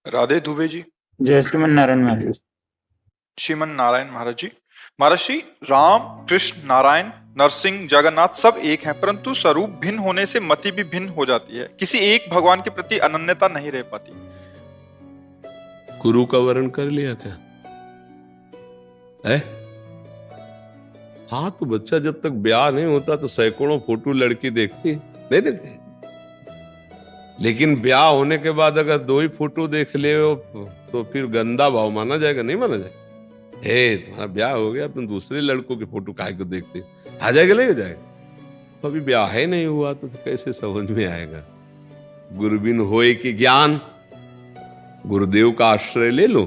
राधे दुबे जी। जय श्रीमन नारायण महाराज। श्रीमन नारायण महाराज जी। महाराज जी, राम कृष्ण नारायण नरसिंह जगन्नाथ सब एक हैं, परंतु स्वरूप भिन्न होने से मति भी भिन्न हो जाती है। किसी एक भगवान के प्रति अनन्यता नहीं रह पाती। गुरु का वर्ण कर लिया क्या है? हाँ, तो बच्चा जब तक ब्याह नहीं होता तो सैकड़ों फोटो लड़की देखती नहीं देखती, लेकिन ब्याह होने के बाद अगर दो ही फोटो देख ले तो फिर गंदा भाव माना जाएगा, नहीं माना जाएगा? तुम्हारा ब्याह हो गया, तुम दूसरे लड़कों की फोटो काहे को देखते? आ जाएगा, ले जाएगा। तो अभी ब्याह ही नहीं हुआ तो कैसे समझ में आएगा? गुरुबिन होए कि ज्ञान, गुरुदेव का आश्रय ले लो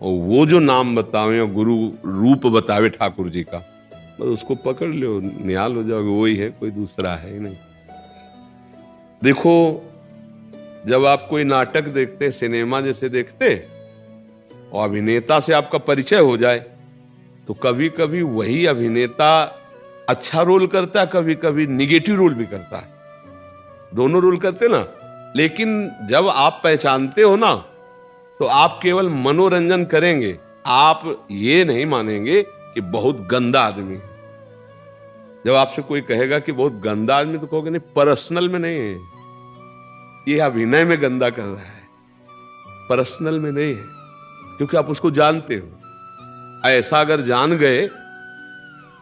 और वो जो नाम बतावे, गुरु रूप बतावे ठाकुर जी का, बस उसको पकड़ लो, निहाल हो जाओगे, वही है, कोई दूसरा है ही नहीं। देखो, जब आप कोई नाटक देखते, सिनेमा जैसे देखते और अभिनेता से आपका परिचय हो जाए तो कभी कभी वही अभिनेता अच्छा रोल करता है, कभी कभी निगेटिव रोल भी करता है, दोनों रोल करते ना। लेकिन जब आप पहचानते हो ना तो आप केवल मनोरंजन करेंगे, आप ये नहीं मानेंगे कि बहुत गंदा आदमी है। जब आपसे कोई कहेगा कि बहुत गंदा आदमी, तो कहोगे नहीं, पर्सनल में नहीं है, ये अभिनय में गंदा कर रहा है, पर्सनल में नहीं है, क्योंकि आप उसको जानते हो। ऐसा अगर जान गए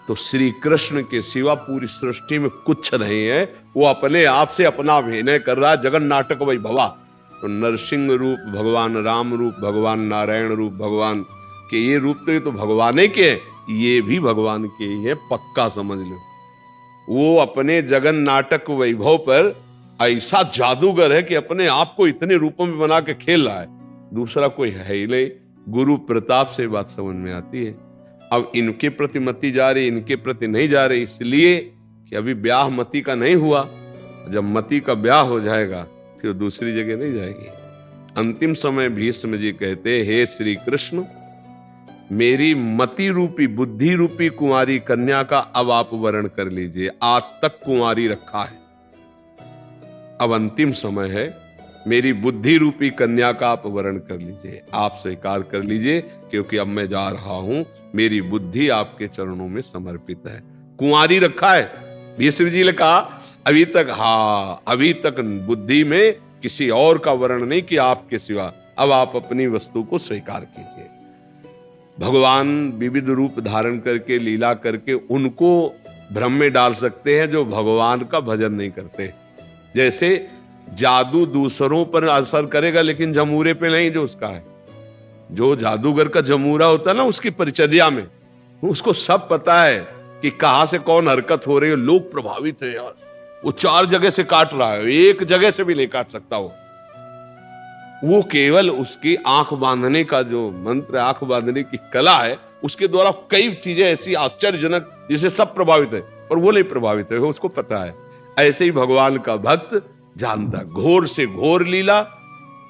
तो श्री कृष्ण के सिवा पूरी सृष्टि में कुछ नहीं है, वो अपने आप से अपना अभिनय कर रहा है। जगन नाटक वही भवा, तो नरसिंह रूप भगवान, राम रूप भगवान, नारायण रूप भगवान के, ये रूप तो ये तो भगवान के है, ये भी भगवान के ही है, पक्का समझ लो। वो अपने जगन नाटक वैभव पर ऐसा जादूगर है कि अपने आप को इतने रूपों में बना के खेल रहा है, दूसरा कोई है ही नहीं। गुरु प्रताप से बात समझ में आती है। अब इनके प्रति मति जा रही, इनके प्रति नहीं जा रही, इसलिए कि अभी ब्याह मति का नहीं हुआ। जब मति का ब्याह हो जाएगा फिर दूसरी जगह नहीं जाएगी। अंतिम समय भीष्म जी कहते, हे श्री कृष्ण, मेरी मति रूपी, बुद्धि रूपी कुंवारी कन्या का अब आप वर्ण कर लीजिए। आज तक कुंवारी रखा है, अब अंतिम समय है, मेरी बुद्धि रूपी कन्या का आप वर्ण कर लीजिए, आप स्वीकार कर लीजिए, क्योंकि अब मैं जा रहा हूं, मेरी बुद्धि आपके चरणों में समर्पित है। कुंवारी रखा है, भीष्म जी ने कहा अभी तक, हाँ अभी तक बुद्धि में किसी और का वर्ण नहीं किया आपके सिवा, अब आप अपनी वस्तु को स्वीकार कीजिए। भगवान विविध रूप धारण करके, लीला करके उनको भ्रम में डाल सकते हैं जो भगवान का भजन नहीं करते। जैसे जादू दूसरों पर असर करेगा लेकिन जमूरे पे नहीं, जो उसका है। जो जादूगर का जमूरा होता है ना, उसकी परिचर्या में उसको सब पता है कि कहां से कौन हरकत हो रही है। लोग प्रभावित है यार, वो 4 जगह से काट रहा है, एक जगह से भी नहीं काट सकता वो केवल उसकी आंख बांधने का जो मंत्र, आंख बांधने की कला है, उसके द्वारा कई चीजें ऐसी आश्चर्यजनक जिसे सब प्रभावित है, पर वो नहीं प्रभावित है, उसको पता है। ऐसे ही भगवान का भक्त जानता, घोर से घोर लीला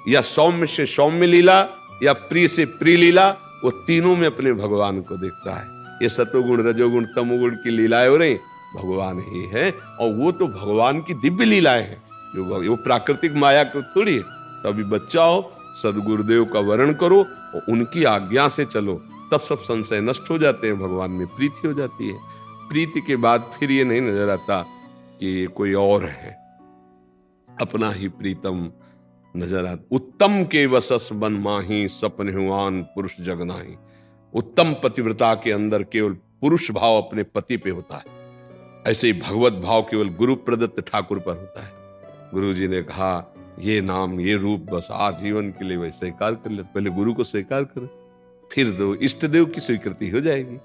या सौम्य से सौम्य लीला या प्रिय से प्रिय लीला, वो तीनों में अपने भगवान को देखता है। ये सतोगुण, रजोगुण, तमोगुण की लीलाएं हो रही, भगवान ही है, और वो तो भगवान की दिव्य लीलाएं हैं, जो वो प्राकृतिक माया को थोड़ी है। तो अभी बच्चा हो, सदगुरुदेव का वर्ण करो और उनकी आज्ञा से चलो, तब सब संशय नष्ट हो जाते हैं, भगवान में प्रीति हो जाती है। प्रीति के बाद फिर ये नहीं नजर आता कि कोई और है, अपना ही प्रीतम नजर आता। उत्तम के वसस बन माही, सपन हुआन पुरुष जगनाही। उत्तम पतिव्रता के अंदर केवल पुरुष भाव अपने पति पे होता है, ऐसे ही भगवत भाव केवल गुरु प्रदत्त ठाकुर पर होता है। गुरु जी ने कहा, ये नाम, ये रूप बस आजीवन के लिए वही स्वीकार कर ले। पहले गुरु को स्वीकार करो, फिर दो इष्ट देव की स्वीकृति हो जाएगी।